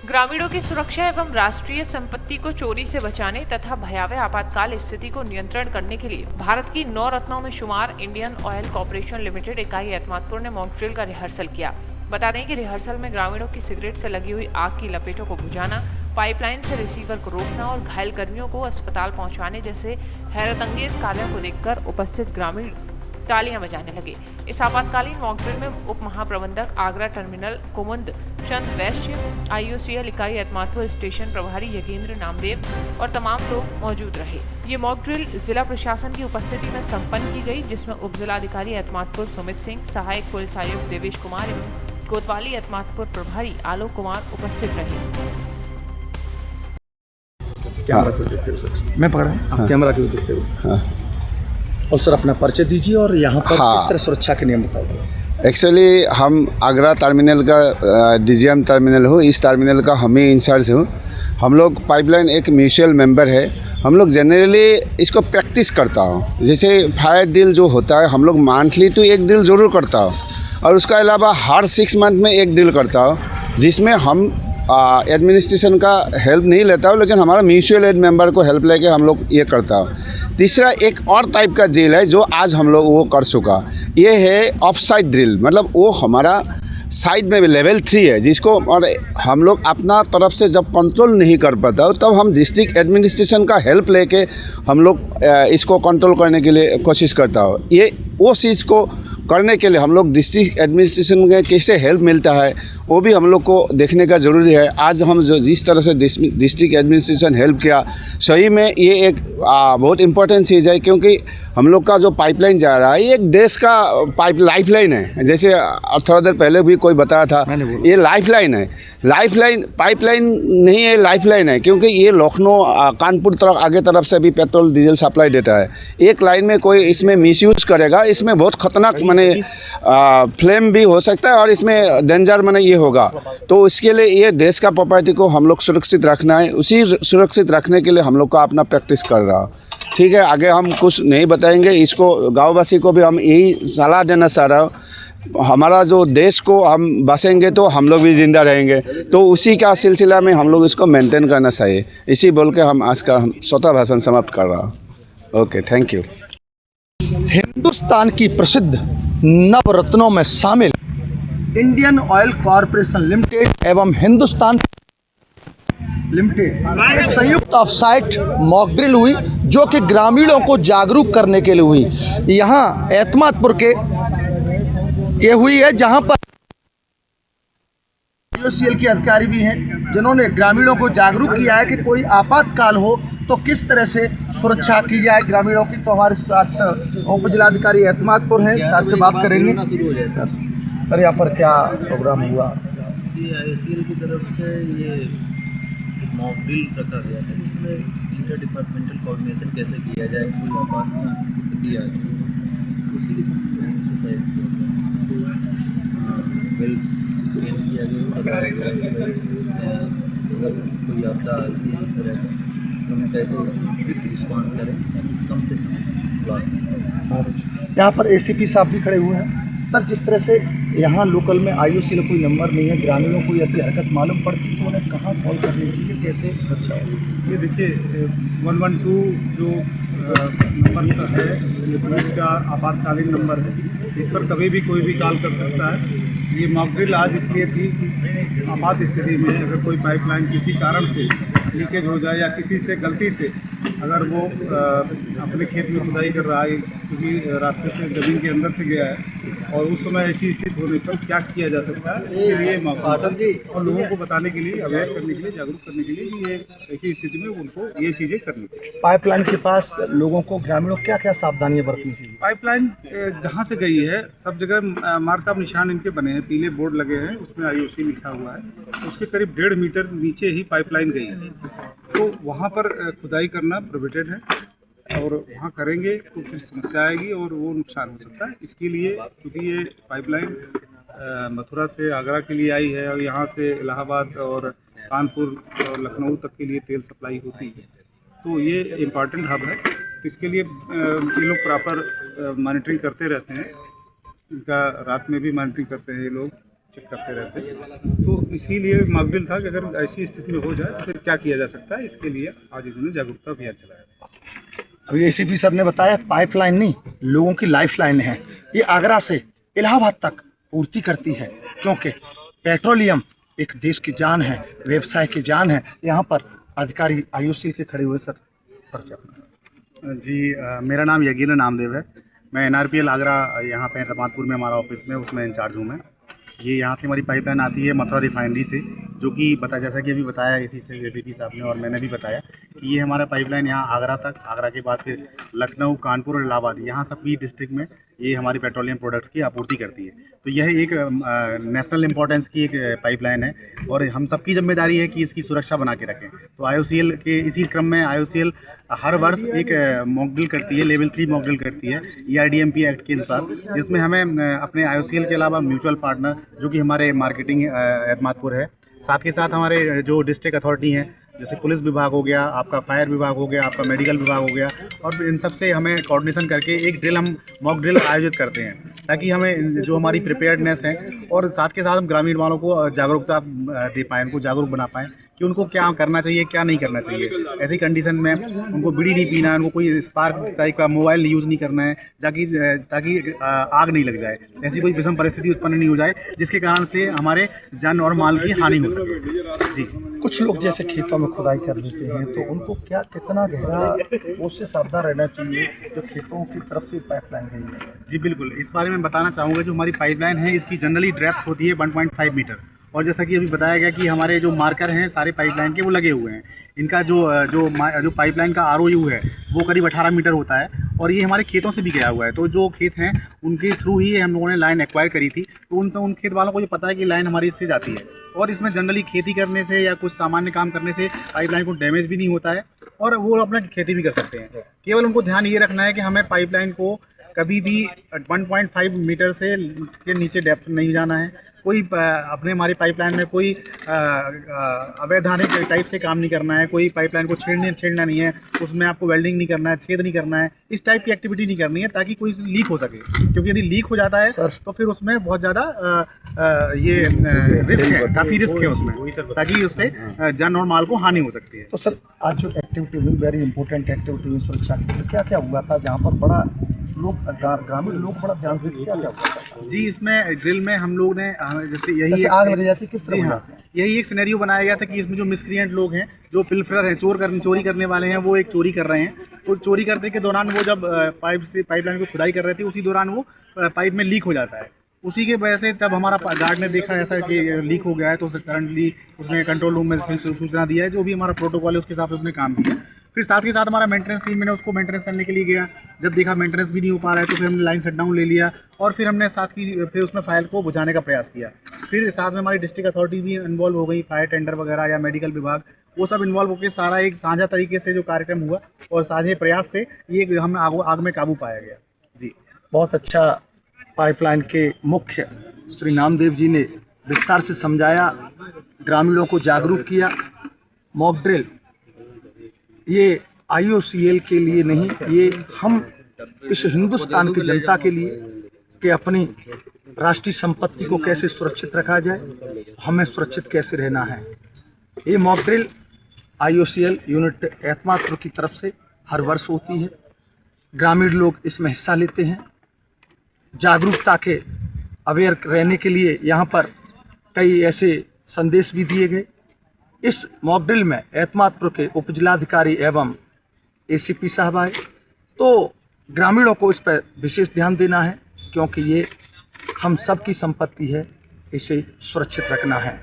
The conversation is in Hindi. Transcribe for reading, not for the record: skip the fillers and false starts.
ग्रामीणों की सुरक्षा एवं राष्ट्रीय संपत्ति को चोरी से बचाने तथा भयावह आपातकाल स्थिति को नियंत्रण करने के लिए भारत की 9 रत्नों में शुमार इंडियन ऑयल कॉर्पोरेशन लिमिटेड इकाई एतमादपुर ने मॉक ड्रिल का रिहर्सल किया। बता दें कि रिहर्सल में ग्रामीणों की सिगरेट से लगी हुई आग की लपेटों को बुझाना, पाइपलाइन से रिसीवर को रोकना और घायल कर्मियों को अस्पताल पहुंचाने जैसे हैरतअंगेज कार्यों को देखकर उपस्थित ग्रामीण तालियां बजाने लगे। इस आपातकालीन मॉक ड्रिल में उप महाप्रबंधक आगरा टर्मिनल कुमुद चंद वैश्य, आईओसीएल इकाई एतमादपुर स्टेशन प्रभारी योगेंद्र नामदेव और तमाम लोग मौजूद रहे। ये मॉक ड्रिल जिला प्रशासन की उपस्थिति में संपन्न की गई, जिसमें उप जिलाधिकारी एतमादपुर सुमित सिंह, सहायक पुलिस आयुक्त देवेश कुमार एवं कोतवाली एतमादपुर प्रभारी आलोक कुमार उपस्थित रहे। कैमरा क्यों देखते हो सर? मैं पकड़ा आप हाँ। कैमरा क्यों देखते हो? हाँ। और सर अपना परिचय दीजिए और यहाँ पर हाँ। किस तरह सुरक्षा के नियम बताओ। एक्चुअली हम आगरा टर्मिनल का डीजीएम टर्मिनल हो, इस टर्मिनल का हम ही इंचार्ज हूँ। हम लोग पाइपलाइन एक म्यूचुअल मेंबर है। हम लोग जनरली इसको प्रैक्टिस करता हूँ। जैसे फायर ड्रिल जो होता है, हम लोग मंथली तो एक ड्रिल ज़रूर करता हूँ और उसका अलावा हर 6 मंथ में एक ड्रिल करता हूँ, जिसमें हम एडमिनिस्ट्रेशन का हेल्प नहीं लेता हूँ, लेकिन हमारा म्यूचुअल एड मेंबर को हेल्प लेके हम लोग ये करता हूँ। तीसरा एक और टाइप का ड्रिल है जो आज हम लोग वो कर चुका, ये है ऑफ साइड ड्रिल। मतलब वो हमारा साइड में लेवल 3 है, जिसको और हम लोग अपना तरफ से जब कंट्रोल नहीं कर पाता हो तब हम डिस्ट्रिक्ट एडमिनिस्ट्रेशन का हेल्प लेके हम लोग इसको कंट्रोल करने के लिए कोशिश करता हो। ये वो चीज़ को करने के लिए हम लोग डिस्ट्रिक्ट एडमिनिस्ट्रेशन के कैसे हेल्प मिलता है वो भी हम लोग को देखने का ज़रूरी है। आज हम जो जिस तरह से डिस्ट्रिक्ट एडमिनिस्ट्रेशन हेल्प किया, सही में ये एक बहुत इम्पोर्टेंट चीज़ है, क्योंकि हम लोग का जो पाइपलाइन जा रहा है ये एक देश का लाइफलाइन है। जैसे थोड़ा देर पहले भी कोई बताया था, ये लाइफलाइन है। लाइफलाइन पाइपलाइन नहीं है, लाइफलाइन है, क्योंकि ये लखनऊ कानपुर तरफ आगे तरफ से भी पेट्रोल डीजल सप्लाई देता है। एक लाइन में कोई इसमें मिसयूज करेगा, इसमें बहुत खतरनाक माने फ्लेम भी हो सकता है और इसमें डेंजर माने ये होगा। तो इसके लिए ये देश का प्रॉपर्टी को हम लोग सुरक्षित रखना है, उसी सुरक्षित रखने के लिए हम लोग का अपना प्रैक्टिस कर रहा। ठीक है, आगे हम कुछ नहीं बताएंगे। इसको गाँववासी को भी हम यही सलाह देना चाह रहा हूँ, हमारा जो देश को हम बसेंगे तो हम लोग भी ज़िंदा रहेंगे, तो उसी का सिलसिला में हम लोग इसको मेंटेन करना चाहिए। इसी बोल के हम आज का स्वतः भाषण समाप्त कर रहा हूँ। Okay, thank you. हिंदुस्तान की प्रसिद्ध नवरत्नों में शामिल इंडियन ऑयल कॉर्पोरेशन लिमिटेड एवं हिंदुस्तान लिमिटेड संयुक्त ऑफसाइट मॉक ड्रिल हुई, जो कि ग्रामीणों को जागरूक करने के लिए हुई। यहाँ एतमादपुर के ये हुई है, जहाँ पर आईओसीएल के अधिकारी भी हैं, जिन्होंने ग्रामीणों को जागरूक किया है कि कोई आपातकाल हो तो किस तरह से सुरक्षा की जाए ग्रामीणों की। तो हमारे साथ उप जिलाधिकारी एतमादपुर हैं, सर से बात करेंगे। सर, यहाँ पर क्या प्रोग्राम हुआ? आईओसीएल की तरफ से ये मॉक ड्रिल रखा गया है, जिसमें इंटर डिपार्टमेंटल कोऑर्डिनेशन कैसे किया जाए, कोई आपात स्थिति आ जाए, उसी की एक्सरसाइज वेल ट्रेन किया गया, बताया गया अगर कोई आपदा आती है इस तरह का तो हम कैसे उसमें क्विक रिस्पॉन्स करें ताकि कम से कम लॉस। यहाँ पर एसीपी साहब भी खड़े हुए हैं। सर, जिस तरह से यहाँ लोकल में आईओसीएल कोई नंबर नहीं है, ग्रामीणों को ऐसी हरकत मालूम पड़ती तो उन्हें कहाँ कॉल करनी चाहिए, कैसे सुरक्षा हो? ये देखिए 112 जो नंबर है, ये पुलिस का आपातकालीन नंबर है। इस पर कभी भी कोई भी कॉल कर सकता है। ये मॉक ड्रिल आज इसलिए थी कि आपात स्थिति में अगर कोई पाइपलाइन किसी कारण से लीकेज हो जाए या किसी से गलती से अगर वो अपने खेत में खुदाई कर रहा है क्योंकि रास्ते से ज़मीन के अंदर से गया है और उस समय ऐसी स्थिति होने पर क्या किया जा सकता है, इसके लिए मौका और लोगों को बताने के लिए, अवेयर करने के लिए, जागरूक करने के लिए कि ये ऐसी स्थिति में उनको ये चीज़ें करनी चाहिए। पाइपलाइन के पास लोगों को, ग्रामीणों को क्या क्या सावधानियां बरतनी चाहिए? पाइपलाइन जहाँ से गई है सब जगह मार्क ऑफ निशान इनके बने हैं, पीले बोर्ड लगे हैं, उसमें आईओसी लिखा हुआ है। उसके करीब 1.5 मीटर नीचे ही पाइपलाइन गई है, तो वहाँ पर खुदाई करना प्रोहिबिटेड है और वहाँ करेंगे तो फिर समस्या आएगी और वो नुकसान हो सकता है। इसके लिए क्योंकि ये पाइपलाइन मथुरा से आगरा के लिए आई है और यहाँ से इलाहाबाद और कानपुर और लखनऊ तक के लिए तेल सप्लाई होती है, तो ये इम्पॉर्टेंट हब है। तो इसके लिए ये लोग प्रॉपर मॉनिटरिंग करते रहते हैं, इनका रात में भी मॉनिटरिंग करते हैं ये लोग चेक करते रहते हैं। तो इसीलिए मॉक ड्रिल था कि अगर ऐसी स्थिति में हो जाए तो फिर क्या किया जा सकता है, इसके लिए आज इन्होंने जागरूकता अभियान चलाया। अभी एसीपी सर ने बताया पाइपलाइन नहीं, लोगों की लाइफलाइन है। ये आगरा से इलाहाबाद तक पूर्ति करती है, क्योंकि पेट्रोलियम एक देश की जान है, व्यवसाय की जान है। यहाँ पर अधिकारी आयुषी के खड़े हुए सर परिचय अपना। जी मेरा नाम यगीन नामदेव है। मैं NRPL आगरा यहाँ पे रमातपुर में हमारा ऑफिस में उसमें इंचार्ज हूँ मैं। ये यहाँ से हमारी पाइपलाइन आती है मथुरा रिफाइनरी से, जो कि जैसा कि अभी बताया इसी से ACP साहब ने और मैंने भी बताया कि ये हमारा पाइपलाइन यहाँ आगरा तक, आगरा के बाद फिर लखनऊ, कानपुर और इलाहाबाद, यहाँ सभी डिस्ट्रिक्ट में ये हमारी पेट्रोलियम प्रोडक्ट्स की आपूर्ति करती है। तो यह एक नेशनल इंपॉर्टेंस की एक पाइपलाइन है और हम सबकी जिम्मेदारी है कि इसकी सुरक्षा बना के रखें। तो IOCL के इसी क्रम में IOCL हर वर्ष एक मॉक ड्रिल करती है, लेवल 3 मॉक ड्रिल करती है ERDMP एक्ट के अनुसार, जिसमें हमें अपने IOCL के अलावा म्यूचुअल पार्टनर जो कि हमारे मार्केटिंग एतमादपुर है, साथ के साथ हमारे जो डिस्ट्रिक्ट अथॉरिटी हैं, जैसे पुलिस विभाग हो गया, आपका फायर विभाग हो गया, आपका मेडिकल विभाग हो गया, और इन सब से हमें कोऑर्डिनेशन करके एक ड्रिल हम मॉक ड्रिल आयोजित करते हैं, ताकि हमें जो हमारी प्रिपेयर्डनेस है और साथ के साथ हम ग्रामीण वालों को जागरूकता दे पाएँ, उनको जागरूक बना पाएँ कि उनको क्या करना चाहिए, क्या नहीं करना चाहिए। ऐसी कंडीशन में उनको बीड़ी नहीं पीना है, उनको कोई स्पार्क टाइप का मोबाइल यूज़ नहीं करना है, ताकि आग नहीं लग जाए, ऐसी कोई विषम परिस्थिति उत्पन्न नहीं हो जाए जिसके कारण से हमारे जान और माल की हानि हो सके। जी, कुछ लोग जैसे खेतों में खुदाई कर लेते हैं, तो उनको क्या कितना गहरा उससे सावधान रहना चाहिए जो खेतों की तरफ से पाइपलाइन गई है? जी बिल्कुल, इस बारे में बताना चाहूँगा। जो हमारी पाइपलाइन है इसकी जनरली डेप्थ होती है 1.5 मीटर, और जैसा कि अभी बताया गया कि हमारे जो मार्कर हैं सारे पाइपलाइन के वो लगे हुए हैं। इनका जो पाइपलाइन का ROU है वो करीब 18 मीटर होता है, और ये हमारे खेतों से भी गया हुआ है। तो जो खेत हैं उनके थ्रू ही हम लोगों ने लाइन एक्वायर करी थी, तो उन खेत वालों को ये पता है कि लाइन हमारी इससे जाती है, और इसमें जनरली खेती करने से या कुछ सामान्य काम करने से पाइपलाइन को डैमेज भी नहीं होता है, और वो अपना खेती भी कर सकते हैं। केवल उनको ध्यान ये रखना है कि हमें पाइपलाइन को कभी भी 1.5 मीटर से के नीचे डेप्थ नहीं जाना है। कोई अपने हमारी पाइपलाइन में कोई अवैधानिक टाइप से काम नहीं करना है, कोई पाइपलाइन को छेड़ना नहीं है, उसमें आपको वेल्डिंग नहीं करना है, छेद नहीं करना है, इस टाइप की एक्टिविटी नहीं करनी है, ताकि कोई लीक हो सके। क्योंकि यदि लीक हो जाता है तो फिर उसमें बहुत ज़्यादा ये रिस्क है, काफ़ी रिस्क है उसमें, ताकि उससे जान और माल को हानि हो सकती है। तो सर आज जो एक्टिविटी हुई, वेरी इंपॉर्टेंट एक्टिविटी हुई सुरक्षा की, क्या क्या हुआ था जहाँ पर बड़ा लोग ग्रामीण लोग बड़ा ध्यान से क्या क्या हुआ था? जी, इसमें ड्रिल में हम लोग ने जैसे आग लग जाती किस तरह? हाँ, यही एक सिनेरियो बनाया गया था कि इसमें जो मिसक्रिएंट लोग हैं, जो पिल्फरर हैं, चोरी करने वाले हैं, वो एक चोरी कर रहे हैं। तो चोरी करने के दौरान वो जब पाइपलाइन को खुदाई कर रहे थे, उसी दौरान वो पाइप में लीक हो जाता है। उसी के वजह से तब हमारा गार्ड ने देखा ऐसा कि लीक हो गया है, तो करंटली उसने कंट्रोल रूम में सूचना दिया है, जो भी हमारा प्रोटोकॉल है उसके हिसाब से उसने काम किया। फिर साथ के साथ हमारा मेंटेनेंस टीम में उसको मेंटेनेंस करने के लिए गया। जब देखा मेंटेनेंस भी नहीं हो पा रहा है, तो फिर हमने लाइन शट डाउन ले लिया, और फिर हमने फिर उसमें फायर को बुझाने का प्रयास किया। फिर साथ में हमारी डिस्ट्रिक्ट अथॉरिटी भी इन्वॉल्व हो गई, फायर टेंडर वगैरह या मेडिकल विभाग, वो सब इन्वॉल्व होकर सारा एक साझा तरीके से जो कार्यक्रम हुआ और साझे प्रयास से ये हम आग में काबू पाया गया। जी, बहुत अच्छा पाइपलाइन के मुख्य श्री नामदेव जी ने विस्तार से समझाया, ग्रामीणों को जागरूक किया। मॉक ड्रिल ये IOCL के लिए नहीं, ये हम इस हिंदुस्तान की जनता के लिए कि अपनी राष्ट्रीय संपत्ति को कैसे सुरक्षित रखा जाए, हमें सुरक्षित कैसे रहना है। ये mock drill IOCL unit Etmadpur की तरफ से हर वर्ष होती है। ग्रामीण लोग इसमें हिस्सा लेते हैं। जागरूकता के अवेयर रहने के लिए यहाँ पर कई ऐसे संदेश भी दिए गए। इस मॉक ड्रिल में एतमादपुर के उपजिलाधिकारी एवं ACP साहब आए। तो ग्रामीणों को इस पर विशेष ध्यान देना है, क्योंकि ये हम सब की संपत्ति है, इसे सुरक्षित रखना है।